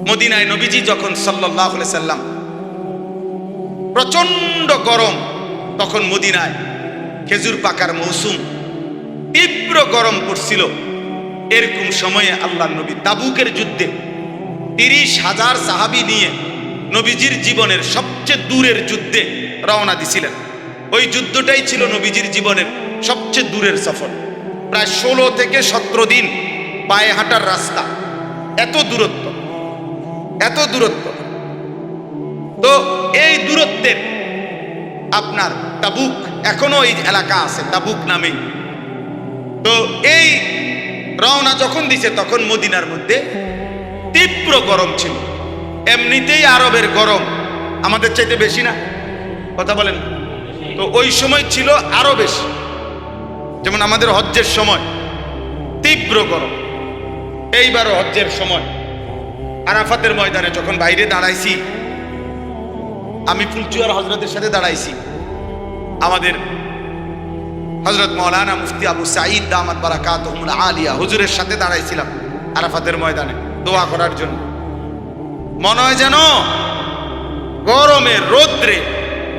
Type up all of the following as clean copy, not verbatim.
মদিনায় নবীজি যখন সাল্লাল্লাহু আলাইহি সাল্লাম, প্রচন্ড গরম তখন মদিনায়, খেজুর পাকার মৌসুম, তীব্র গরম পড়ছিল। এরকম সময়ে আল্লাহর নবী তাবুকের যুদ্ধে 30,000 সাহাবী নিয়ে নবীজির জীবনের সবচেয়ে দূরের যুদ্ধে রওনা দিছিলেন। ওই যুদ্ধটাই ছিল নবীজির জীবনের সবচেয়ে দূরের সফর। প্রায় 16 থেকে 17 দিন পায়ে হাঁটার রাস্তা, এত দূরত্ব, এত দূরত্ব। তো এই দূরত্বের আপনার তাবুক, এখনো এই এলাকা আছে তাবুক নামে। তো এই রওনা যখন দিছে তখন মদিনার মধ্যে তীব্র গরম ছিল। এমনিতেই আরবের গরম আমাদের চাইতে বেশি না, কথা বলেন। তো ওই সময় ছিল আরো বেশি, যেমন আমাদের হজ্জের সময় তীব্র গরম। এইবারও হজ্জের সময় আরাফাতের ময়দানে যখন বাইরে দাঁড়াইছি, আমি ফুলচুয়ার হজরতের সাথে দাঁড়াইছি, আমাদের হজরত মাওলানা মুফতি আবু সাঈদ দামাত বারাকাতুহুল আলিয়া হুজুরের সাথে দাঁড়াইছিলাম আরাফাতের ময়দানে দোয়া করার জন্য। মনে হয় যেন গরমের রৌদ্রে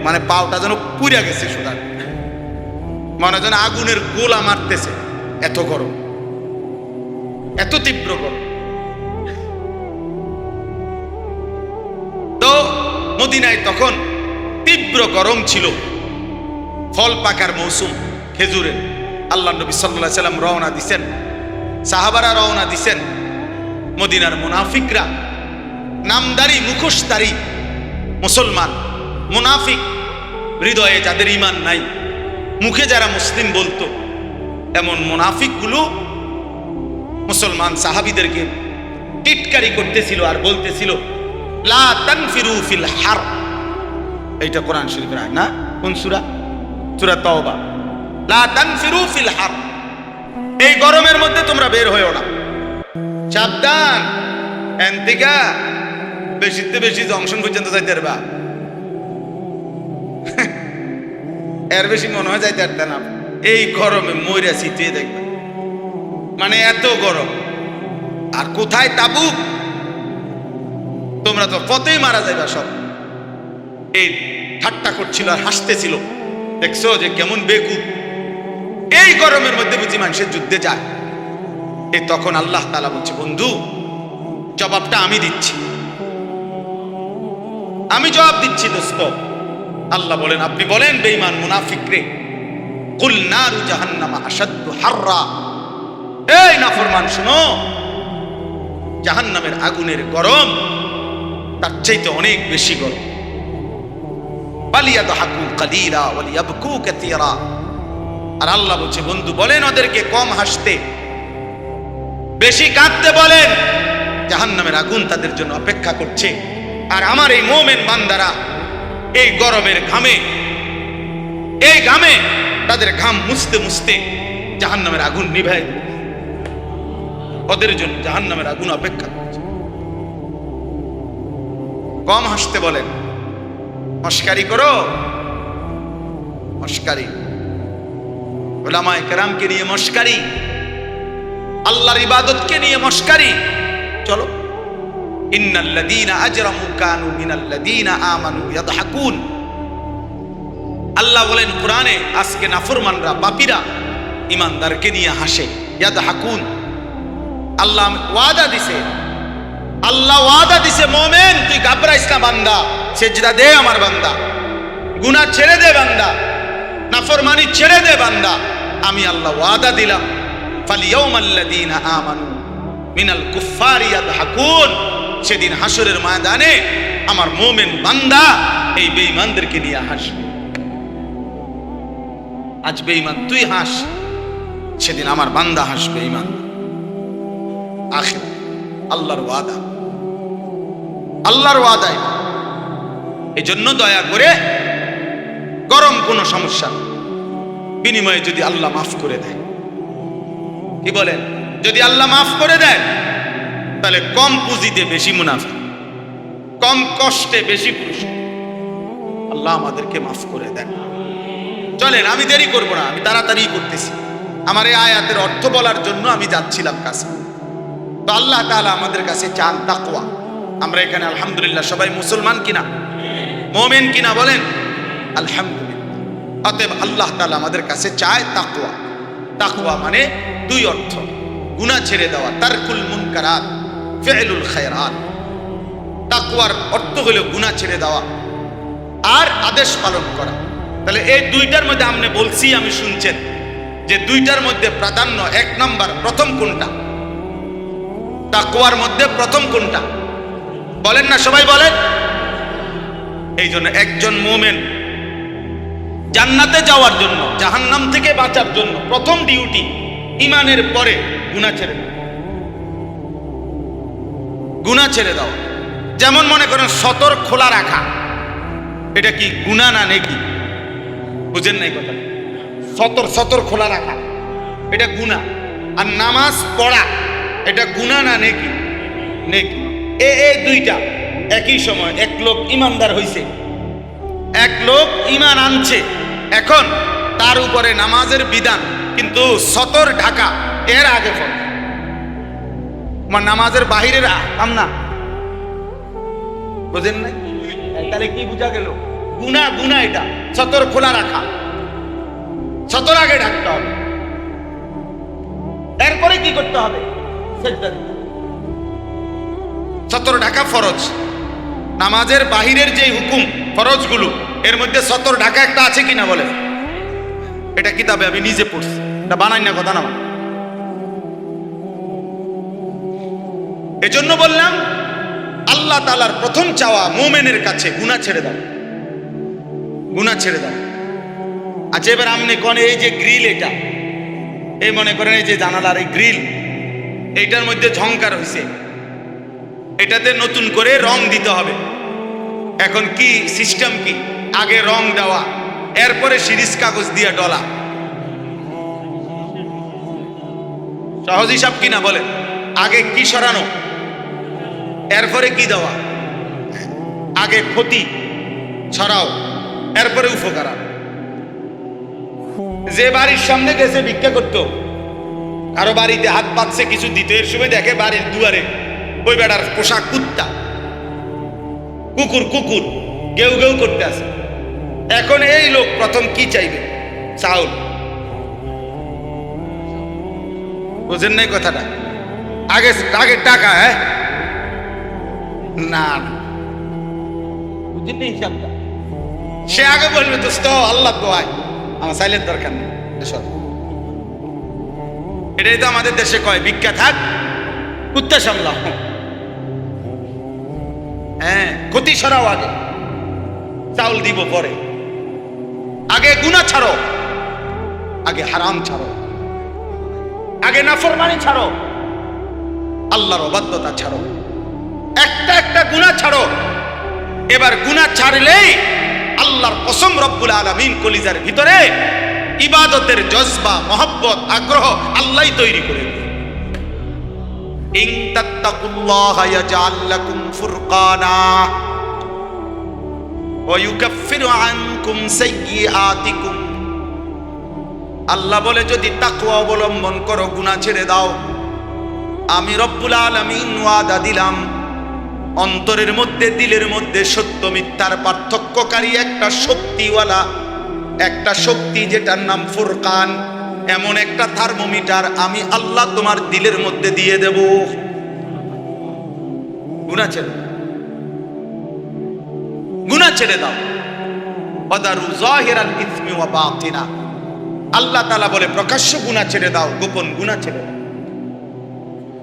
মানে পাওটা যেন পুড়ে গেছে, সুতরাং মনে হয় যেন আগুনের গোলা মারতেছে, এত গরম, এত তীব্র গরম। তো মদিনায় তখন তীব্র গরম ছিল, ফল পাকার মৌসুম, খেজুরের। আল্লাহ নবী সাল্লাল্লাহু আলাইহি সাল্লাম রওনা দিছেন, সাহাবারা রওনা দিছেন। মদিনার মুনাফিকরা, নামদারি মুখোশধারী মুসলমান, মুনাফিক, হৃদয়ে যাদের ঈমান নাই, মুখে যারা মুসলিম বলতো, এমন মুনাফিকগুলো মুসলমান সাহাবীদেরকে টিটকারি করতেছিল আর বলতেছিল, লা তানফিরু ফিল হার। এইটা কোরআন শরীফের আয়াত না? কোন সূরা? সূরা তাওবা। লা তানফিরু ফিল হার, এই গরমের মধ্যে তোমরা বের হয়ো না, সাবধান। এনতিকা বেশিতে বেশি জংশন পর্যন্ত যাইতে পারবা, এর বেশি মনে হয় যাইতে পারতে না। এই গরমে মইরা শীতে দেখবে, মানে এত গরম। আর কোথায় তাবুক, তোমরা তো পথেই মারা যাইবা সব। এই ঠাট্টা করছিল আর হাসতেছিল, দেখছো যে কেমন বেকুব, এই গরমের মধ্যে বুঝি মানুষের যুদ্ধে যায়। এই তখন আল্লাহ তাআলা বলছে, বন্ধু জবাবটা আমি দিচ্ছি, আমি জবাব দিচ্ছি দোস্ত। আল্লাহ বলেন, আপনি বলেন বেঈমান মুনাফিক রে, কুল নারু জাহান্নামা আশাদ্দু হাররা, এই নাফরমান শুনো, জাহান্নামের আগুনের গরম তার চাইতে অনেক বেশি গরম। বালিয়াদহাকু কালিলা ওয়ালিয়াবকু কাসীরা। আর আল্লাহ বলছে, বন্ধু বলেন ওদেরকে কম হাসতে, বেশি কাঁদতে বলেন, জাহান্নামের আগুন তাদের জন্য অপেক্ষা করছে। আর আমার এই মুমিন বান্দারা এই গরমের ঘামে, এই ঘামে তাদের ঘাম মুছতে মুছতে জাহান্নামের আগুন নিভায়, ওদের জন্য জাহান্নামের আগুন অপেক্ষা করছে। কম হাসতে বলেন, মস্কারি করো, মস্কারি, উলামায়ে কেরামকে নিয়ে মস্কারি, আল্লাহর ইবাদতকে নিয়ে মস্কারি। চলো, ইন্নাল্লাযীনা আজরামু কানু মিনাল্লাযীনা আমানু ইয়াদহাকুন। আল্লাহ বলেন কোরআনে, আজকে নাফরমানরা, পাপীরা ঈমানদারকে নিয়ে হাসে, ইয়াদহাকুন। আল্লাহ ওয়াদা দিছে, আল্লাহ ওয়াদা দিছে, মুমিন তুই ঘাবড়াইস না বান্দা, সিজদা দে আমার বান্দা, গুনাহ ছেড়ে দে বান্দা, নাফরমানি ছেড়ে দে বান্দা। আমি আল্লাহ ওয়াদা দিলাম, ফালিয়াউমাল্লাযীনা আমানু মিনাল কুফফারি ইয়াদহাকুন। সেদিন হাসরের ময়দানে আমার মুমিন বান্দা এই বেঈমানদেরকে নিয়ে হাসবে। আজ বেঈমান তুই হাস, সেদিন আমার বান্দা হাসবে, ঈমান। আখির আল্লাহর ওয়াদা, আল্লাহর ওয়াদা। এই জন্য দয়া করে, গরম কোনো সমস্যা না, বিনিময়ে যদি আল্লাহ মাফ করে দেয়, কি বলেন, যদি আল্লাহ মাফ করে দেয় তাহলে কম পুঁজিতে বেশি মুনাফা, কম কষ্টে বেশি পুরস্কার। আল্লাহ আমাদেরকে মাফ করে দেন। চলেন, আমি দেরি করব না, আমি তাড়াতাড়ি করতেছি। আমার এই আয়াতের অর্থ বলার জন্য আমি যাচ্ছিলাম কাছে। তো আল্লাহ তাআলা আমাদের কাছে চান তাকওয়া। আমরা এখানে আলহামদুলিল্লাহ সবাই মুসলমান কিনা, মুমিন কিনা বলেন? আলহামদুলিল্লাহ। অতএব আল্লাহ তাআলা আমাদের কাছে চায় তাকওয়া। তাকওয়া মানে দুই অর্থ, গুনাহ ছেড়ে দেওয়া, তারকুল মুনকারাত, ফি'লুল খায়রাত। তাকওয়ার অর্থ হলো গুনাহ ছেড়ে দেওয়া আর আদেশ পালন করা। তাহলে এই দুইটার মধ্যে আপনি বলছি, আমি শুনছেন যে দুইটার মধ্যে প্রাধান্য এক নাম্বার প্রথম কোনটা? তাকওয়ার মধ্যে প্রথম কোনটা বলেন না, সবাই বলেন। এই জন্য একজন মুমিন জান্নাতে যাওয়ার জন্য, জাহান্নাম থেকে বাঁচার জন্য প্রথম ডিউটি ঈমানের পরে গুনাহ ছেড়ে দাও। গুনাহ ছেড়ে দাও। যেমন মনে করেন সতর খোলা রাখা, এটা কি গুনাহ না নেকি? বুঝেন নাই কথা? সতর খোলা রাখা এটা গুনাহ, আর নামাজ পড়া এটা গুনাহ না নেকি? নেকি। এই দুইটা একই সময়। এক লোক ইমানদার হইছে, এক লোক ঈমান আনছে, এখন তার উপরে নামাজের বিধান, কিন্তু সতর ঢাকা এর আগে পড়ে, আমার নামাজের বাহিরের কাম না। বুঝেন নাই? তাহলে কি বুঝা গেল? গুনাহ গুনাহ এটা সতর খোলা রাখা, সতর আগে ঢাকতে হবে, এরপরে কি করতে হবে? সিজদা দিতে। সতর ঢাকা ফরজ। নামাজের বাহিরের যে হুকুম ফরজগুলো, এর মধ্যে সতর ঢাকা একটা আছে কিনা বলে? এটা কিতাবে আমি নিজে পড়ছি, এটা বানাই না কথা না। এজন্য বললাম আল্লাহ তাআলার প্রথম চাওয়া মুমিনের কাছে গুনাহ ছেড়ে দাও, গুনাহ ছেড়ে দাও। আচ্ছা এবার আপনি কোন এই যে গ্রিল, এটা এই মনে করেন এই যে জানালার এই গ্রিল, এইটার মধ্যে ঝংকার হয়েছে, এটাতে নতুন করে রং দিতে হবে। এখন কি সিস্টেম কি? আগে রং দেওয়া, এরপরে সিরিজ কাগজ দিয়ে ডলা। সহজ হিসাব কিনা বলেন? আগে কি সরানো, এরপরে কি দেওয়া? আগে ক্ষতি ছড়াও, এরপরে উপকার। যে বাড়ির সামনে গেছে ভিক্ষা করতো, কারো বাড়িতে হাত পাচ্ছে কিছু দিতে, এর সময় দেখে বাড়ির দুয়ারে ওই বেটার পোশাক কুত্তা, কুকুর কুকুর গেউ গেউ করতে আছে। এখন এই লোক প্রথম কি চাইবে? চাউল। বুঝেন নাই কথাটা? আগে আগে টাকা। হ্যাঁ না, বুঝেন নাই হিসাবটা? সে আগে বলবে দোস্ত আল্লাহ দোয়াই, আমার চাইলের দরকার নেই। এটাই তো আমাদের দেশে কয় ভিক্ষা থাক কুত্তা সামলা। হ্যাঁ, ক্ষতি সরাও আগে, চাউল দিব পরে। আগে গুনাহ ছাড়ো, আগে হারাম ছাড়ো, আগে নাফরমানি ছাড়ো, আল্লাহর অবাধ্যতা ছাড়ো, একটা একটা গুনাহ ছাড়ো। এবার গুনাহ ছাড়লেই আল্লাহর কসম রব্বুল আলামিন কলিজার ভিতরে ইবাদতের জজবা, মহব্বত, আগ্রহ আল্লাহই তৈরি করে দেয়। ইন তাত্তাকুল্লাহা ইয়াজআল লাকুম ফুরকানা ওয়া ইউকাফিরু আনকুম সাইয়্যাতিকুম। আল্লাহ বলে যদি তাকওয়া অবলম্বন করো, গুনাহ ছেড়ে দাও, আমি রব্বুল আলামিন ওয়াদা দিলাম অন্তরের মধ্যে, দিলের মধ্যে সত্য মিথ্যার পার্থক্যকারী একটা শক্তিওয়ালা, একটা শক্তি যেটার নাম ফুরকান, এমন একটা থার্মোমিটার আমি আল্লাহ তোমার দিলের মধ্যে দিয়ে দেব। গুনাহ ছেড়ে, গুনাহ ছেড়ে দাও। ওয়াদারু যাহিরাল ইসমি ওয়া বাতিনা। আল্লাহ তাআলা বলে প্রকাশ্য গুনাহ ছেড়ে দাও, গোপন গুনাহ ছেড়ে দাও।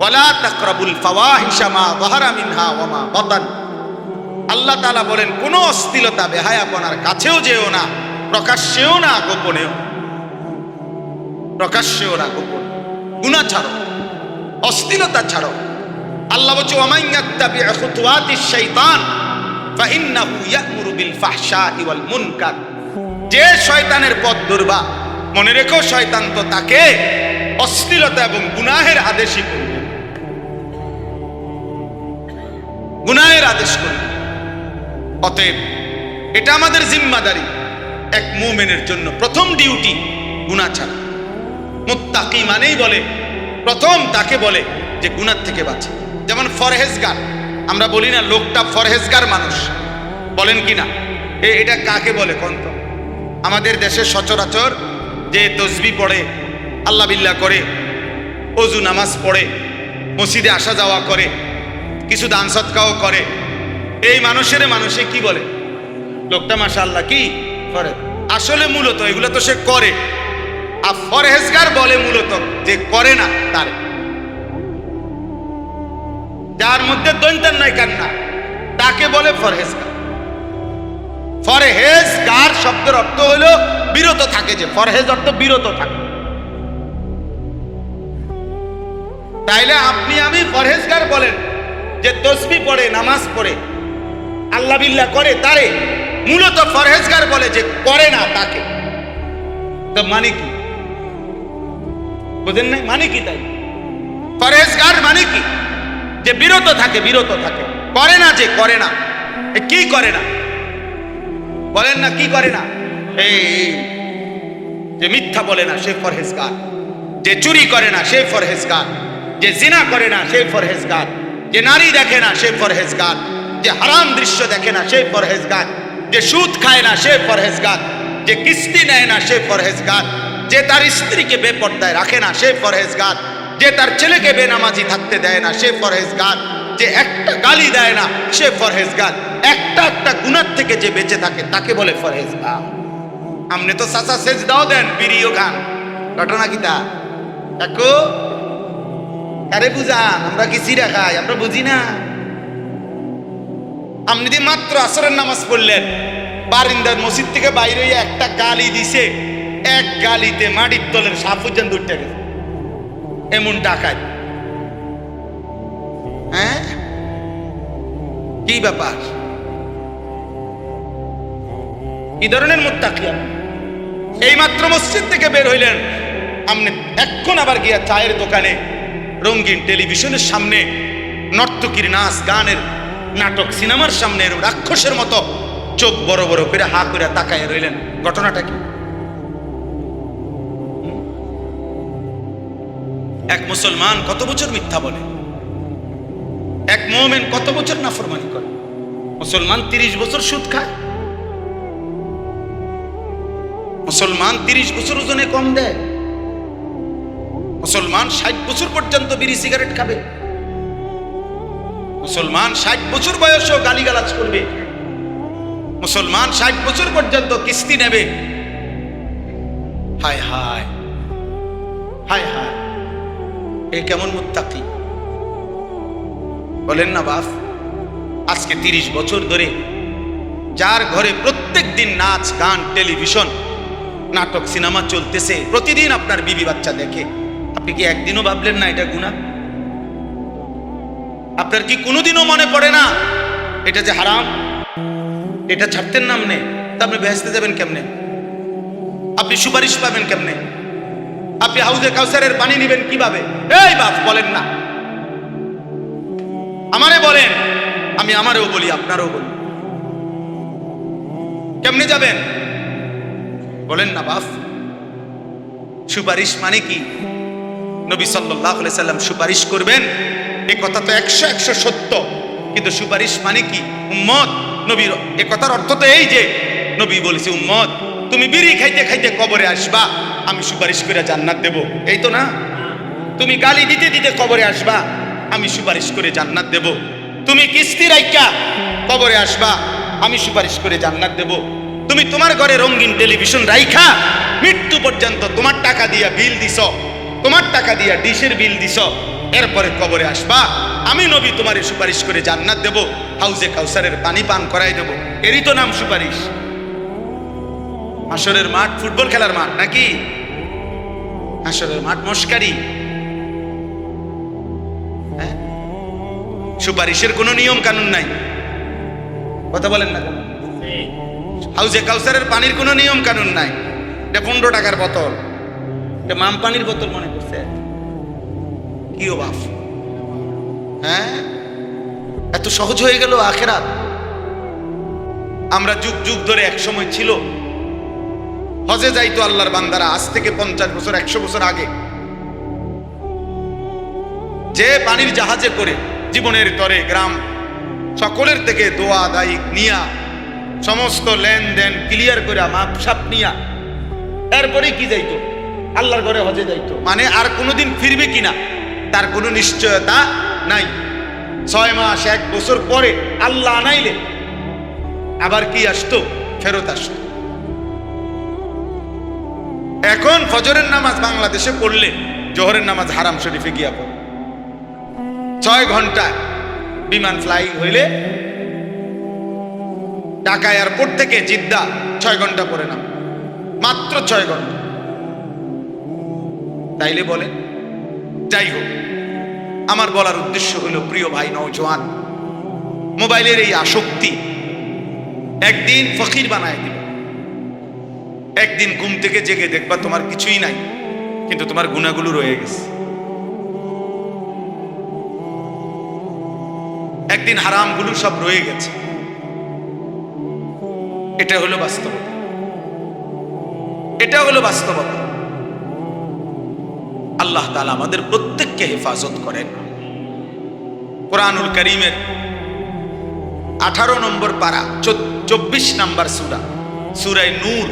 ওয়ালা তাকরাবুল ফাওয়াহিশা মা যাহারা মিনহা ওয়া মা বাতান। আল্লাহ তাআলা বলেন কোন অশ্লীলতা, বেহায়াপনার কাছেও যেও না, প্রকাশ্যেও না, গোপনেও। প্রকাশ্যেও না, গোপন। গুনাহ ছাড়ো, অশ্লীলতা ছাড়ো। আল্লাহ বলছে ওয়া ইয়াত্তাবি খুতুওয়াতিশ শাইতান ফাইন্নাহু ইয়া'মুরু বিল ফাহশাই ওয়াল মুনকার। যে শয়তানের পথ ধরবা, মনে রেখো শয়তান তো তাকে অশ্লীলতা এবং গুনাহের আদেশই করবে, গুনাহের আদেশ করবে। অতএব এটা আমাদের জিম্মাদারি, এক মুমিনের জন্য প্রথম ডিউটি গুনাহ ছাড়া। মুত্তাকি মানেই বলে প্রথম তাকে বলে যে গুনার থেকে বাঁচে। যেমন ফরহেজগার, আমরা বলি না লোকটা ফরহেজগার মানুষ, বলেন কি না? এটা কাকে বলে কোন তো? আমাদের দেশে সচরাচর যে তসবি পড়ে, আল্লাহ বিল্লাহ করে, অজু নামাজ পড়ে, মসজিদে আসা যাওয়া করে, কিছু দান সৎকাও করে, এই মানুষে কি বলে? লোকটা মাশাআল্লাহ কি করে। আসলে মূলত এগুলো তো সে করে, আর ফরহেজগার বলে মূলত যে করে না তার, যার মধ্যে দৈন্তান নয় কান্না, তাকে বলে ফরহেজগার। ফরহেজগার শব্দের অর্থ হলো বিরত থাকে, যে ফরহেজ অর্থ বিরত থাকে। তাইলে আপনি আমি ফরহেজগার বলেন যে তসবিহ পড়ে, নামাজ পড়ে, আল্লাহ বিল্লাহ করে, তারে মূলত ফরহেজগার বলে যে করে না তাকে। তো মানে কি বুঝেন নাই? মানে কি? তাই ফরহেজগার মানে কি? যে বিরত থাকে, বিরত থাকে, করে না, যে করে না। কি করে না বলেন না? কি করে না? এই যে মিথ্যা বলে না সে ফরহেজগার, যে চুরি করে না সে ফরহেজগার, যে জিনা করে না সে ফরহেজগার, যে নারী দেখে না সে ফরহেজগার, যে হারাম দৃশ্য দেখে না সে ফরহেজগার, যে সুদ খায় না সে ফরহেজগার, যে কিস্তি নেয় না সে ফরহেজগার, যে তার স্ত্রীকে বেপর্দায় রাখে না সে ফরহেজগার, যে তার ছেলেকে বেনামাজি থাকতে দেয় না সে ফরহেজগার, যে একটা গালি দেয় না সে ফরহেজগার, একটা গুনার থেকে যে বেঁচে থাকে তাকে বলে ফরহেজগার। আমনে তো চাচা সেজদাও দেন, বিড়িও খান, ঘটনা কি তা? দেখো আরে বুঝান, আমরা কি চিরা খাই? আমরা বুঝি না। আপনি যে মাত্র আসরের নামাজ পড়লেন, বারিন্দার মসজিদ থেকে বাইরে একটা গালি দিছে, এক গালিতে মাটির তলের সাফুজান দুইটা গেছে, এমন ডাকায়। হ্যাঁ, কি ব্যাপার? কি ধরনের মুত্তাকি আপনি? এই মাত্র মসজিদ থেকে বের হইলেন, আপনি এখন আবার গিয়া চায়ের দোকানে, রঙিন টেলিভিশনের সামনে নর্তকীর নাচ গানের নাটক, সিনেমার সামনে রাক্ষসের মতো চোখ বড় বড় করে হা করে তাকায় রইলেন। ঘটনাটা কি? এক মুসলমান কত বছর মিথ্যা বলে, এক মুমিন কত বছর নাফরমানি করে। মুসলমান 30 বছর সুদ খায়, মুসলমান 30 বছর ওজনে কম দেয়, মুসলমান 60 বছর পর্যন্ত বিড়ি সিগারেট খাবে, মুসলমান 60 বছর বয়সেও গালিগালাজ করবে, মুসলমান 60 বছর পর্যন্ত কিস্তি নেবে। হায় হায় হায় হায়, এ কেমন মুত্তাকি বলেন না বাপ? আজকে 30 বছর ধরে যার ঘরে প্রত্যেক দিন নাচ গান টেলিভিশন নাটক সিনেমা চলতেছে, প্রতিদিন আপনার বিবি বাচ্চা দেখে, আপনি কি একদিনও ভাবলেন না এটা গুনাহ? আপনার কি কোনোদিনও মনে পড়ে না এটা যে হারাম? এটা ছাড়তেন না আপনি, তা আপনি বেহেশতে যাবেন কেমনে? আপনি সুপারিশ পাবেন কেমনে? আপনি হাউজে কাউসারের পানি নেবেন কিভাবে? এই বাপ বলেন না, আমারে বলেন, আমি আমারও বলি আপনারও বলি, কেমনে যাবেন বলেন না বাপ? সুপারিশ মানে কি? নবী সাল্লাল্লাহু আলাইহি সাল্লাম সুপারিশ করবেন, এই কথা তো 100 সত্য, কিন্তু সুপারিশ মানে কি? উম্মত, নবীর এ কথার অর্থ তো এই যে নবী বলেছে, উম্মত তুমি বিড়ি খাইতে খাইতে কবরে আসবা, আমি সুপারিশ করে জান্নাত দেব, এই তো না? তুমি গালি দিতে দিতে কবরে আসবা, আমি সুপারিশ করে জান্নাত দেব। তুমি কিস্তি রাইখা কবরে আসবা, আমি সুপারিশ করে জান্নাত দেব। তুমি তোমার ঘরে রঙিন টেলিভিশন রাইখা মৃত্যু পর্যন্ত তোমার টাকা দিয়া বিল দিছ, তোমার টাকা দিয়া ডিশের বিল দিছ, এরপরে কবরে আসবা, আমি নবী তোমারে সুপারিশ করে জান্নাত দেব, হাউজে কাউসারের পানি পান করাই দেব। এরই তো নাম সুপারিশ। হাসরের মাঠ ফুটবল খেলার মাঠ নাকি? হাসরের মাঠ মস্কারি। হ্যাঁ, সুপারিশের কোনো নিয়ম কানুন নাই, কথা বলেন না। হাউজে কাউসারের পানির কোনো নিয়ম কানুন নাই। এটা 15 টাকার বোতল, এটা মাম পানির বোতল মনে করছে কি ও বাপ? হ্যাঁ, এত সহজ হয়ে গেল আখেরাত। আমরা যুগ যুগ ধরে, এক সময় ছিল হজে যাইতো আল্লাহর বান্দারা, আজ থেকে 50 বছর 100 বছর আগে যে পানির জাহাজে করে জীবনের তরে গ্রাম সকলের থেকে দোয়া দায়ী নিয়া সমস্ত লেনদেন ক্লিয়ার করে মাপসাপ নিয়া এরপরে কি যাইতো আল্লাহর ঘরে হজে যাইতো, মানে আর কোনোদিন ফিরবে কিনা তার কোনো নিশ্চয়তা নাই। 6 মাস 1 বছর পরে আল্লাহ আনাইলে আবার কি আসতো, ফেরত আসতো। এখন ফজরের নামাজ বাংলাদেশে পড়লে জোহরের নামাজ হারাম শরীফে গিয়া পড়ে। 6 ঘন্টা বিমান ফ্লাইং হইলে ঢাকা এয়ারপোর্ট থেকে জিদ্দা 6 ঘন্টা পরে না, মাত্র 6 ঘন্টা। তাইলে বলে, যাই হোক, আমার বলার উদ্দেশ্য হলো প্রিয় ভাই নওজোয়ান, মোবাইলের এই আসক্তি একদিন ফকির বানায় দিবে। একদিন ঘুম থেকে জেগে দেখবা তোমার কিছুই নাই, কিন্তু তোমার গুনাহগুলো রয়ে গেছে। একদিন হারামগুলো সব রয়ে গেছে। এটা হলো বাস্তবতা, এটা হলো বাস্তবতা। আল্লাহ তাআলা আমাদের প্রত্যেককে হেফাজত করেন। কোরআনুল কারীমের 18 নম্বর পারা 24 নম্বর সূরা, সূরা নূর,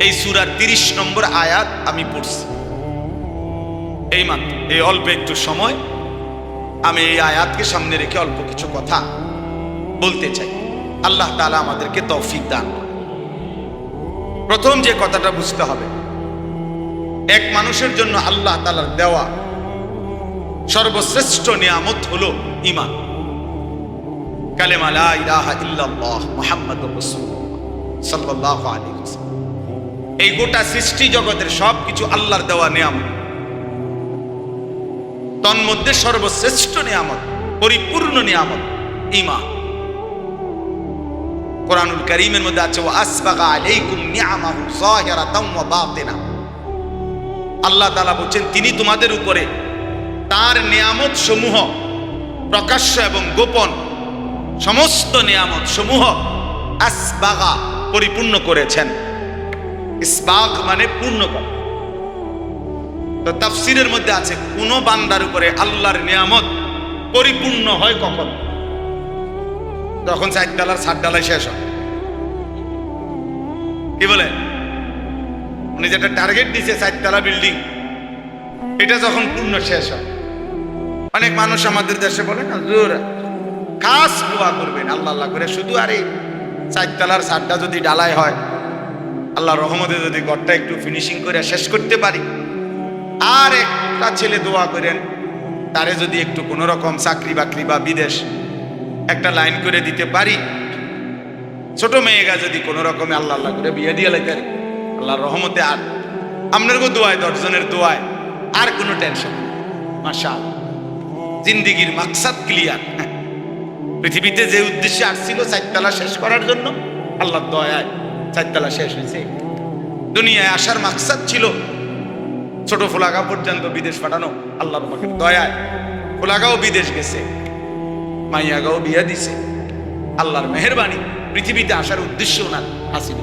এই সূরার 30 নম্বর আয়াত আমি পড়ছি এই মাত্র। এই অল্প একটু সময় আমি এই আয়াতকে সামনে রেখে অল্প কিছু কথা বলতে চাই। আল্লাহ তাআলা আমাদেরকে তৌফিক দান করেন। প্রথম যে কথাটা বুঝতে হবে, এক মানুষের জন্য আল্লাহ তাআলার দেওয়া সর্বশ্রেষ্ঠ নিয়ামত হলো ঈমান, কালেমা লা ইলাহা ইল্লাল্লাহ মুহাম্মাদুর রাসূলুল্লাহ সাল্লাল্লাহু আলাইহি ওয়াসাল্লাম। এই গোটা সৃষ্টি জগতের সবকিছু আল্লাহর দেওয়া নিয়ামত, তন্মধ্যে সর্বশ্রেষ্ঠ নিয়ামত, পরিপূর্ণ নিয়ামত ঈমান। কোরআনুল কারীমের মধ্যে আছে, ওয়া আসবাগা আলাইকুম নিআমাহু যাহিরাতাও ওয়া বাতিনা। আল্লাহ তাআলা বলেন, তিনি তোমাদের উপরে তার নিয়ামত সমূহ প্রকাশ্য এবং গোপন সমস্ত নিয়ামত সমূহ আসবাগা পরিপূর্ণ করেছেন। ইসবাগ মানে পূর্ণ করা। তো তাফসীরের মধ্যে আছে, কোন বান্দার উপরে আল্লাহর নিয়ামত পরিপূর্ণ হয় কখন? যখন 4 ডালার 7 ডালায় শেষ হয়। কি বলে, উনি যেটা টার্গেট দিয়েছে 4 তলা বিল্ডিং, এটা যখন পূর্ণ শেষ হয়। অনেক মানুষ আমাদের দেশে বলে না, জোর খাস দোয়া করবেন আল্লাহ আল্লাহ করে, শুধু আর এই 4 তলার 7টা যদি ডালাই হয়, আল্লাহর রহমতে যদি ঘরটা একটু ফিনিশিং করে শেষ করতে পারি, আর একটা ছেলে দোয়া করেন তারে যদি একটু কোনো রকম চাকরি বাকরি বা বিদেশ একটা লাইন করে দিতে পারি, ছোট মেয়েগা যদি কোনো রকমে আল্লাহ আল্লাহ করে বিয়ে দিয়ে লাইতে আল্লাহর রহমতে, আর আপনার দোয়ায় 10 জনের দোয়ায় আর কোনো টেনশন, মাশাআল্লাহ জিন্দেগির মাকসাদ ক্লিয়ার। পৃথিবীতে যে উদ্দেশ্যে আসছিল 4 তলা শেষ করার জন্য, আল্লাহর দয়ায় 4 তলা শেষ হয়েছে। দুনিয়ায় আসার মাকসাদ ছিল ছোট ফুলাগা পর্যন্ত বিদেশ পাঠানো, আল্লাহর পাকের দয়ায় ফুলাগাও বিদেশ গেছে, মাইয়াগাও বিয়া দিছে। আল্লাহর মেহেরবানি, পৃথিবীতে আসার উদ্দেশ্য ওনার হাসিল।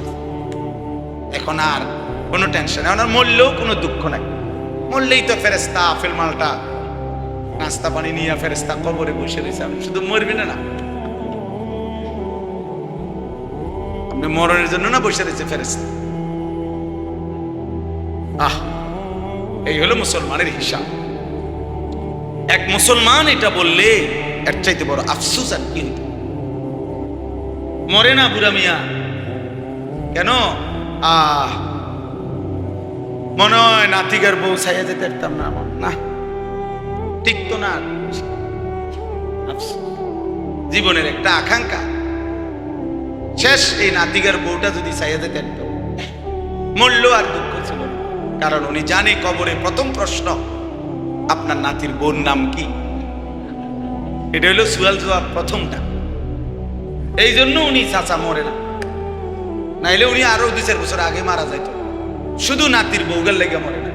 এখন আর কোনো টেনশন, ওনার মরলেও কোনো দুঃখ নাই। মরলেই তো ফেরেস্তা ফেলমালটা নাস্তা পানি নিয়ে ফেরেস্তা কবরে বসে রয়েছে। আপনি শুধু মরবেন না, আপনি মরণের জন্য না বসে রয়েছে ফেরেস্তা। এই হলো মুসলমানের হিসাব। এক মুসলমান এটা বললে এর চাইতে বড় আফসোস আর কি হইত? মরে না বুড়া মিয়া, কেন? মনে হয় নাতিগার বউ ছাইয়া যেতে পারতাম না, না ঠিক তো না। জীবনের একটা আকাঙ্ক্ষা শেষ, এই নাতিগার বউটা যদি ছাইয়া যেতে পারত, মরলেও আর দুঃখ ছিল না। কারণ উনি জানে কবরে প্রথম প্রশ্ন, আপনার নাতির বোন নাম কি? এটা হলো সুয়াল জবাব প্রথমটা। এই জন্য উনি চাচা মরে না, নাইলে উনি আরো 2-4 বছর আগে মারা যাইত। শুধু নাতির বউগের লেগে মরে না।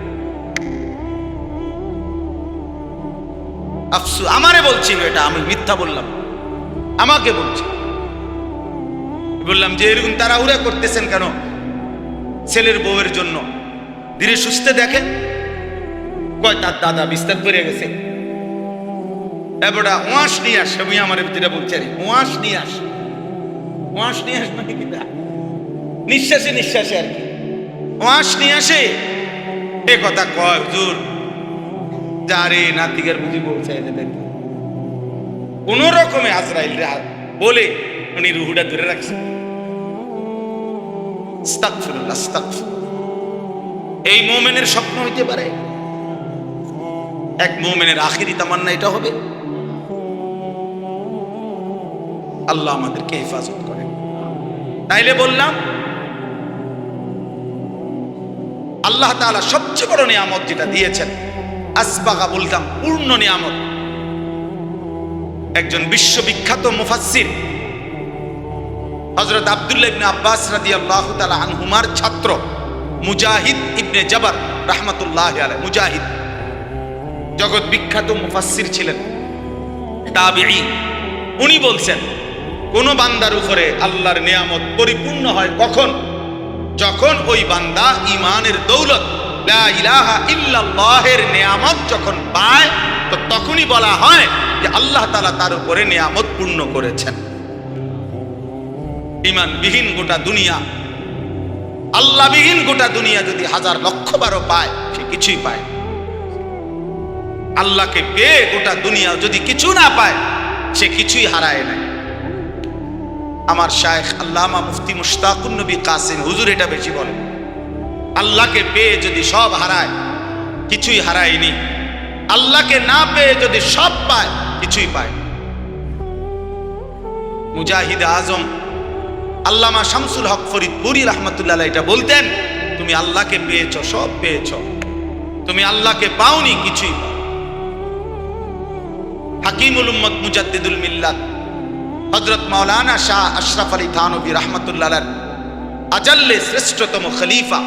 আফসোস, আমারে বলছিল এটা, আমি মিথ্যা বললাম, আমাকে বলছি। বললাম যে এরকম তাড়াহুড়া করতেছেন কেন ছেলের বউয়ের জন্য? ধীরে সুস্থে দেখেন। কয় তার দাদা বিস্তার করে গেছে, এবারটা ওয়াশ নিয়ে আস, আমি আমার যেটা বলছি আর ওয়াশ নিয়ে আস। ওয়াশ নিয়ে আস মানে কি? নিঃশ্বাসে নিঃশ্বাসে আর কি ওয়াশ নিয়ে আসে। এ কথা কয় হুজুর, যারে নাতিকের বুঝি বলছে কোন রকমে আজরাইল বলে উনি রুহুটা ধরে রাখছে। আস্তাগফিরুল্লাহ, আস্তাগফিরুল্লাহ। এই মুমিনের স্বপ্ন হইতে পারে, এক মুমিনের আখিরি তামান্না এটা হবে। আল্লাহ আমাদেরকে হেফাজত করেন। তাইলে বললাম আল্লাহ তাআলা সবচেয়ে বড় নিয়ামত যেটা দিয়েছেন, আসবাগা বলতাম পূর্ণ নিয়ামত। একজন বিশ্ববিখ্যাত মুফাসসির হযরত আব্দুল্লাহ ইবনে আব্বাস রাদিয়াল্লাহু তাআলা আনহুমার ছাত্র মুজাহিদ ইবনে জবর রাহমাতুল্লাহি আলাইহি, মুজাহিদ জগৎ বিখ্যাত মুফাসসির ছিলেন, তাবিঈ। উনি বলছেন কোন বান্দার উপরে আল্লাহর নিয়ামত পরিপূর্ণ হয় কখন? যখন ওই বান্দা ঈমানের দৌলত লা ইলাহা ইল্লাল্লাহের নিয়ামত যখন পায়, তো তখনই বলা হয় যে আল্লাহ তাআলা তার উপরে নিয়ামত পূর্ণ করেছেন। ঈমানবিহীন গোটা দুনিয়া, আল্লাহবিহীন গোটা দুনিয়া যদি হাজার লক্ষ বারও পায়, সে কিছুই পায়। আল্লাহকে পেয়ে গোটা দুনিয়া যদি কিছু না পায়, সে কিছুই হারায় নাই। আমার শায়েখ আল্লামা মুফতি মুশতাকুন নবী কাসিম হুজুর এটা বেশি বলেন, আল্লাহকে পেয়ে যদি সব হারায়, কিছুই হারায়নি। আল্লাহকে না পেয়ে যদি সব পায়, কিছুই পায়। মুজাহিদ আজম আল্লামা শামসুল হক ফরিদপুরি রাহমাতুল্লাহ আলাইহি এটা বলতেন, তুমি আল্লাহকে পেয়েছো, সব পেয়েছো। তুমি আল্লাহকে পাওনি, কিছুই পাও। হাকিমুল উম্মত মুজাদ্দিদুল মিল্লাত হযরত মাওলানা শাহ আশরাফ আলী থানভী রাহমাতুল্লাহ আলাইহি আজাল্লে শ্রেষ্ঠতম খলিফা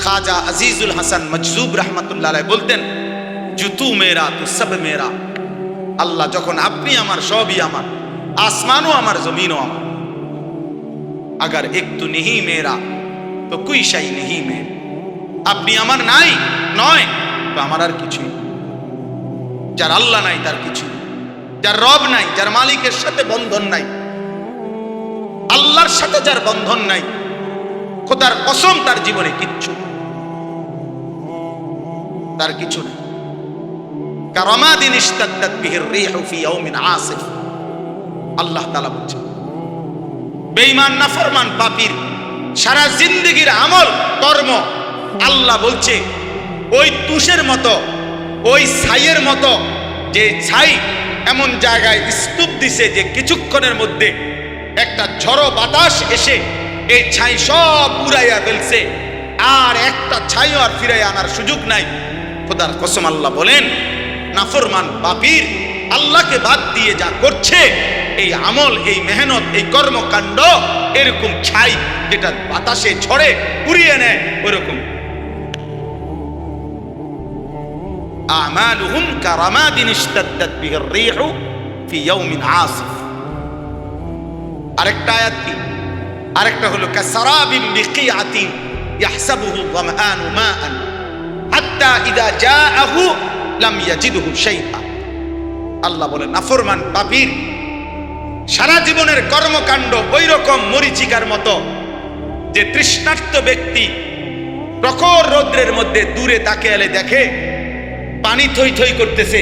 খাজা আজিজুল হাসান মজজুব রাহমাতুল্লাহ আলাইহি বলতেন, জুতু মেরা তো সব মেরা। আল্লাহ যখন আপনি আমার, সবই আমার, আসমানও আমার, জমিনও আমার। अगर एक तो नहीं मेरा तो कोई शाई नहीं मेरा। আপনি আমার নাই নয় তো আমার আর কিছুই। যার আল্লাহ নাই তার কিছু, যার রব নাই, যার মালিকের সাথে বন্ধন নাই, আল্লাহর সাথে যার বন্ধন নাই, খোদার কসম তার জীবনে কিচ্ছু, তার কিছু নাই। কারামাদিন ইশতাদ্দাত বিহির রিহু ফি ইয়াউমিন আসিফ। আল্লাহ তাআলা বলছেন বেঈমান নাফরমান পাপীর সারা জিন্দেগীর আমল কর্ম আল্লাহ বলছে ওই তুষের মতো, ওই ছাইয়ের মতো, যে ছাই এমন জায়গায় স্তূপ দিছে যে কিছুক্ষণের মধ্যে একটা ঝড়ো বাতাস এসে এই ছাই সব উড়াইয়া ফেলছে, আর একটা ছাইও আর ফিরাইয়া আনার সুযোগ নাই। খোদার কসম আল্লাহ বলেন, নাফরমান পাপীর আল্লাহকে বাদ দিয়ে যা করছে, এই আমল, এই মেহনত, এই কর্মকাণ্ড এরকম ছাই যেটা বাতাসে ঝড়ে উড়িয়ে নেয়, ওরকম। আমালুহুম কারামাদিন ইশতাদ্দাত বিহির রিহু ফি ইয়াউমিন আসিফ। আরেকটা আয়াত কি? আরেকটা হলো কাসারাবিন বিকিআতিন ইয়াহসাবুহু যামআনু মাআন হাত্তা ইযা জাআহু লাম ইয়াজিদহু শাইআ। আল্লাহ বলেন নাফরমান পাপীর সারা জীবনের কর্মকাণ্ড ওই রকম মরিচিকার মতো, যে তৃষ্ণার্ত ব্যক্তি প্রখর রৌদ্রের মধ্যে দূরে তাকিয়ে এলে দেখে পানি থই থই করতেছে,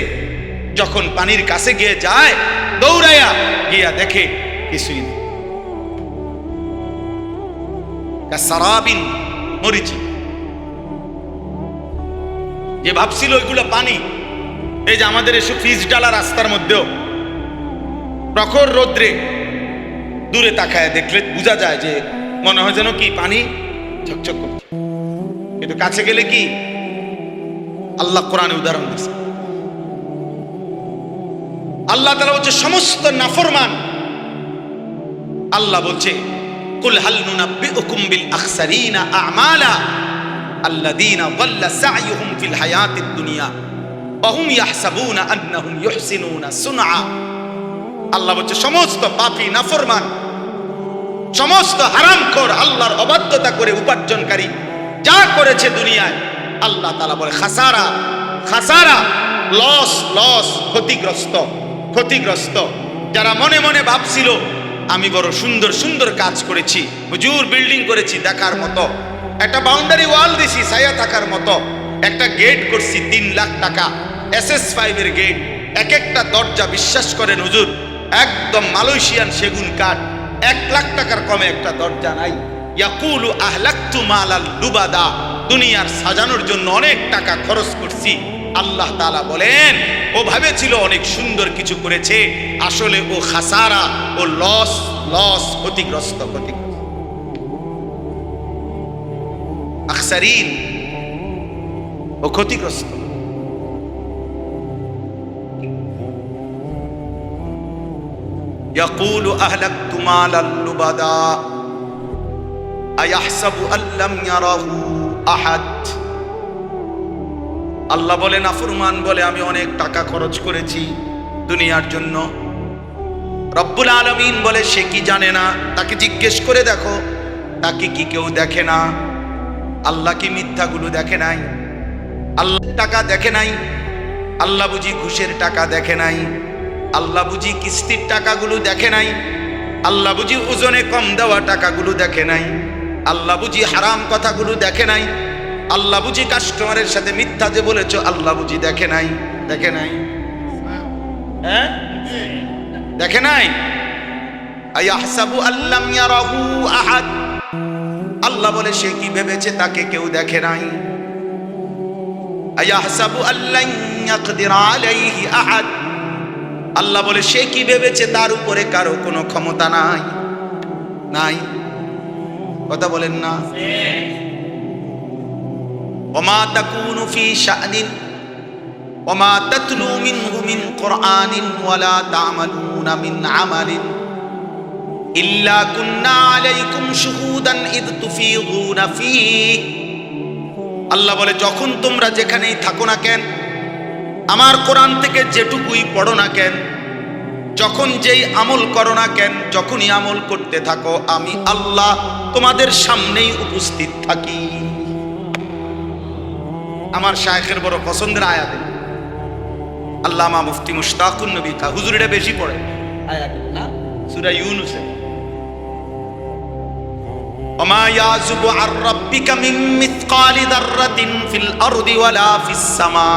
যখন পানির কাছে গিয়ে যায় দৌড়াইয়া গিয়া দেখে কিছুই নেই। কাসারাবিন মরিচি, যে ভাবছিল ওইগুলো পানি, এই যে আমাদের এসব ফ্রিজ ডালা রাস্তার মধ্যেও প্রখর রৌদ্রে দূরে তাকায় দেখলে বোঝা যায় যে মনে হয় যেন কি পানি ঝকঝক করছে, কিন্তু কাছে গেলে কি? আল্লাহ কোরআনে উদাহরণ দিয়েছে। আল্লাহ তাআলা বলছে সমস্ত নাফরমান, আল্লাহ বলছে কুল হাল নুনাব্বিউকুম বিল আখসারিনা আমালা আল্লাযীনা যাল্লা সা'য়ুহুম ফিল হায়াতিদ দুনিয়া ওয়া হুম ইয়াহসাবুনা আন্নাহুম ইউহসিনুনা সুনআ। আল্লাহ বলছে সমস্ত পাপী নাফরমান, সমস্ত হারামখোর, আল্লাহর অবাধ্যতা করে উপার্জনকারী যা করেছে দুনিয়ায়, আল্লাহ তাআলা বলে খাসারা, খাসারা, লস, লস, ক্ষতিগ্রস্ত। ক্ষতিগ্রস্ত, যারা মনে মনে ভাবছিল আমি বড় সুন্দর সুন্দর কাজ করেছি, হুজুর বিল্ডিং করেছি দেখার মতো, একটা বাউন্ডারি ওয়াল দিছি ছায়া থাকার মতো, একটা গেট করছি 3 লাখ টাকা SS5 এর গেট, এক একটা দরজা বিশ্বাস করেন হুজুর একদম মালয়েশিয়ান সেগুন কাঠ, 1 লাখ টাকার কমে একটা দরজা নাই। ইয়াকুলু আহলাকতু মালাল লুবাদা, দুনিয়ার সাজানোর জন্য অনেক টাকা খরচ করছি। আল্লাহ তাআলা বলেন ও ভেবেছিল অনেক সুন্দর কিছু করেছে, আসলে ও খাসারা, ও লস ক্ষতিগ্রস্ত আখসারিন, ও ক্ষতিগ্রস্ত। ইয়াকুলু আহলাকতু মালাল লুবাদা আয়াহসাবু আল্লাম ইয়ারাহু আহাদ। আল্লাহ বলে নাফরমান বলে আমি অনেক টাকা খরচ করেছি দুনিয়ার জন্য। রব্বুল আলামিন বলে সে কি জানে না? তাকে জিজ্ঞেস করে দেখো, তাকে কি কেউ দেখে না? আল্লাহ কি মিথ্যাগুলো দেখে নাই? আল্লাহ টাকা দেখে নাই? আল্লাহ বুঝি ঘুষের টাকা দেখে নাই? আল্লাহ বুঝি কিস্তির টাকাগুলো দেখে নাই? আল্লাহ বুঝি ওজনে কম দেওয়া টাকাগুলো দেখে নাই? আল্লাহ বুঝি হারাম কথাগুলো দেখে নাই? আল্লাহ বুঝি কাস্টমারের সাথে মিথ্যা যে বলেছো আল্লাহ বুঝি দেখে নাই? দেখে নাই? হ্যাঁ দেখে নাই? আয়াহসাবু আল্লাম ইয়ারাহু আহাদ। আল্লাহ বলে সে কি ভেবেছে তাকে কেউ দেখে নাই? আয়াহসাবু আল্লান ইয়াকদির আলাইহি আহাদ। আল্লাহ বলে সে কি ভেবেছে তার উপরে কারো কোনো ক্ষমতা নাই? কথা বলেন না? ওমা তাকুনু ফি শানিন ওমা তাতলু মিনহু মিন কুরআনিন ওয়ালা তা'মালুনা মিন আমালিন ইল্লা কুন্না আলাইকুম শুহুদান ইদ তুফিদুনা ফীহি। আল্লাহ বলে যখন তোমরা যেখানেই থাকো না কেন, আমার কোরআন থেকে যেটুকুই পড়ো না কেন, যখন যেই আমল করো না কেন, যখনই আমল করতে থাকো আমি আল্লাহ তোমাদের সামনেই উপস্থিত থাকি। আমার শায়েখের বড় পছন্দের আয়াত আল্লামা মুফতি মুশতাকুন নবী কা হুজুর এটা বেশি পড়ে আয়াত না, সূরা ইউনূসে ওমা ইয়াযুবু আর রাব্বিকা মিন মিসকালি যাররাতিন ফিল আরদি ওয়ালা ফিস সামা।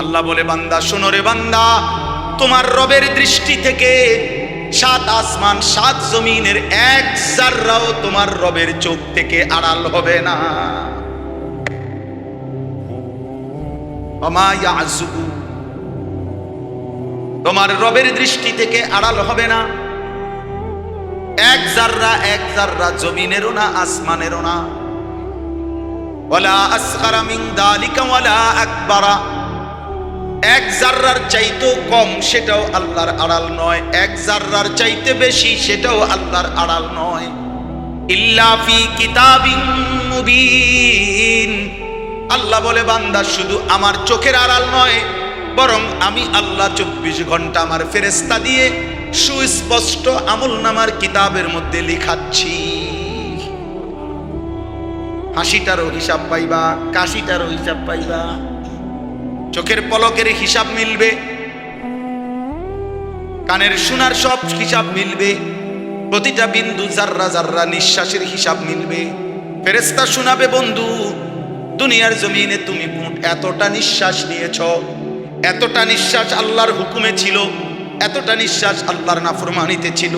আল্লাহ বলে বান্দা শোনো রে বান্দা, তোমার রবের দৃষ্টি থেকে 7 আসমান 7 জমিনের 1 যাররাও তোমার রবের চোখ থেকে আড়াল হবে না। ওমা ইয়াযুবু, তোমার রবের দৃষ্টি থেকে আড়াল হবে না 1 যাররা জমিনেরও না আসমানেরও না। ওয়ালা আসগারা মিন যালিকা ওয়ালা আকবারা, 1 যাররার চাইতেও কম সেটাও আল্লাহর আড়াল নয়, 1 যাররার চাইতে বেশি সেটাও আল্লাহর আড়াল নয়। ইল্লা ফি কিতাবিন মুবিন। আল্লাহ বলে বান্দা শুধু আমার চোখের আড়াল নয়, বরং আমি আল্লাহ 24 ঘন্টা আমার ফেরেশতা দিয়ে সুস্পষ্ট আমলনামার কিতাবের মধ্যে লিখাচ্ছি। হাসিটারও হিসাব পাইবা, কাশিটারও হিসাব পাইবা, চোখের পলকের হিসাব মিলবে, কানের শোনার সব হিসাব মিলবে, প্রতিটা বিন্দু যাররা নিঃশ্বাসের হিসাব মিলবে। ফেরেশতা শোনাবে বন্ধু দুনিয়ার জমিনে তুমি এতটা নিঃশ্বাস নিয়েছ, এতটা নিঃশ্বাস আল্লাহর হুকুমে ছিল, এতটা নিঃশ্বাস আল্লাহর নাফরমানিতে ছিল।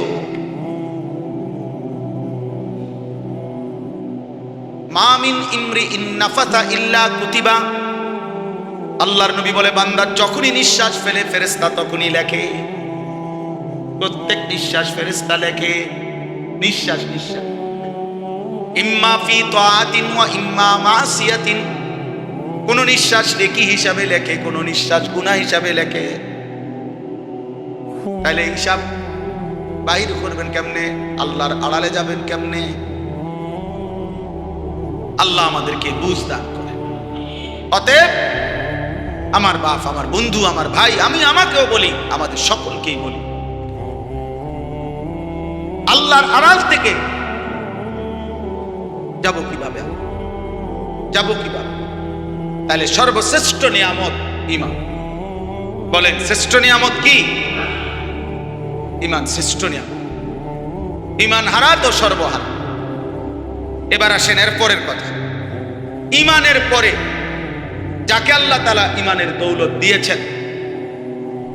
মা মিন ইমরিইন নাফাতা ইল্লা কুতিবা। আল্লাহর নবী বলে বান্দা যখনই নিঃশ্বাস ফেলে ফেরেশতা তখনই লেখে, প্রত্যেক নিঃশ্বাস ফেরেশতা লেখে। নিঃশ্বাস ইম্মা ফি তাআতিন ওয়া ইম্মা মাসিয়াতিন, কোন নিঃশ্বাস নেকি হিসাবে লেখে, কোন নিঃশ্বাস গুনাহ হিসাবে লেখে। তাহলে হিসাব বাইর করবেন কেমনে? আল্লাহর আড়ালে যাবেন কেমনে? আল্লাহ আমাদেরকে বুঝ দান করেন। অতএব আমার বাপ, আমার বন্ধু, আমার ভাই, আমি আমাকেও বলি, আমাদের সকলকেই বলি, আল্লাহর আড়াল থেকে যাব কিভাবে? তাহলে সর্বশ্রেষ্ঠ নিয়ামত ঈমান। বলেন শ্রেষ্ঠ নিয়ামত কি? ঈমান শ্রেষ্ঠ নিয়ামত। ঈমান হারা তো সর্বহারা। এবার আসেন এর পরের কথা। ঈমানের পরে যাকে আল্লাহ তাআলা ঈমানের দৌলত দিয়েছেন,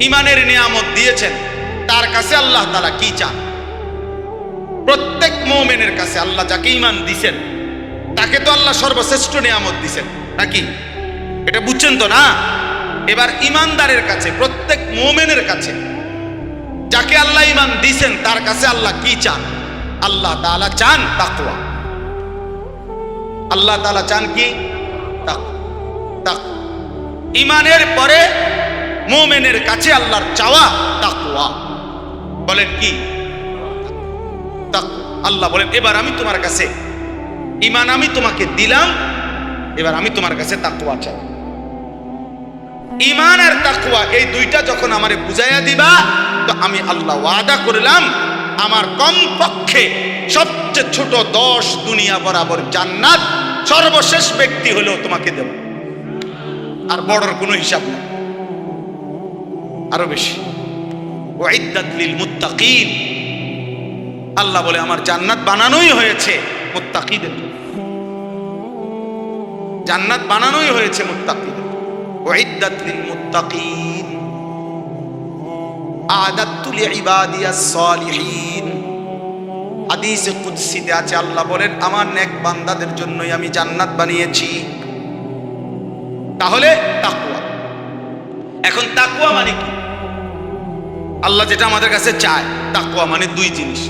ঈমানের নিয়ামত দিয়েছেন, তার কাছে আল্লাহ তাআলা কি চান? প্রত্যেক মুমিনের কাছে আল্লাহ যাকে ঈমান দিয়েছেন তাকে তো আল্লাহ সর্বশ্রেষ্ঠ নিয়ামত দিয়েছেন, নাকি? এটা বুঝছেন তো না? এবার ঈমানদারের কাছে, প্রত্যেক মুমিনের কাছে যাকে আল্লাহ ঈমান দিয়েছেন তার কাছে আল্লাহ কি চান? আল্লাহ তাআলা চান তাকওয়া। আল্লাহ তাআলা চান কি? তাকওয়া। ঈমানের পরে মুমিনের কাছে আল্লাহর চাওয়া তাকওয়া। বলেন কি? তাকওয়া। আল্লাহ বলেন এবার আমি তোমার কাছে ঈমান আমি তোমাকে দিলাম, এবার আমি তোমার কাছে তাকওয়া চাই। ঈমান আর তাকওয়া এই দুইটা যখন আমারে বুঝাইয়া দিবা, তো আমি আল্লাহ ওয়াদা করলাম আমার কমপক্ষে সবচেয়ে ছোট 10 দুনিয়া বরাবর জান্নাত সর্বশেষ ব্যক্তি হলেও তোমাকে দেব। আর বড়র কোনো হিসাব নেই, আরো বেশি। উইদ্দাত লিল মুত্তাকিন, আল্লাহ বলে আমার জান্নাত বানানোই হয়েছে মুত্তাকিদের জন্য। জান্নাত বানানোই হয়েছে মুত্তাকিদের। উইদ্দাত লিল মুত্তাকিন আ'দাতু লিইবাদিয়াস সালিহিন। হাদিসে কুদসিতে আছে, আল্লাহ বলেন আমার নেক বান্দাদের জন্যই আমি জান্নাত বানিয়েছি। তাহলে তাকওয়া। এখন তাকওয়া মানে কি? আল্লাহ যেটা আমাদের কাছে চায়, তাকওয়া মানে দুই জিনিস।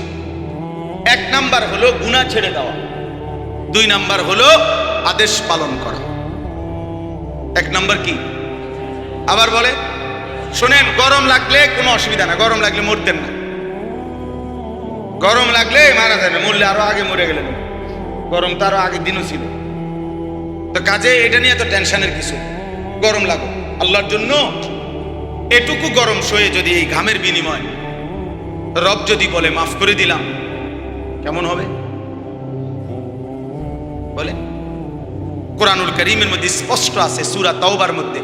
এক নাম্বার হলো গুনাহ ছেড়ে দেওয়া, দুই নাম্বার হলো আদেশ পালন করা। এক নাম্বার কি? আবার বলে শোনেন, গরম লাগলে কোনো অসুবিধা না, গরম লাগলে মরতেন না। গরম লাগলে মারা যাবে, মরলে আরো আগে মরে গেলেন। গরম তো আরো আগের দিনও ছিল, তো কাজে এটা নিয়ে তো টেনশনের কিছু। গরম লাগো আল্লাহর জন্য, এটুকু গরম সয়ে যদি এই ঘামের বিনিময় রব যদি বলে মাফ করে দিলাম, কেমন হবে বলে? কোরআনুল কারীমের মধ্যে স্পষ্ট আছে, সূরা তাওবার মধ্যে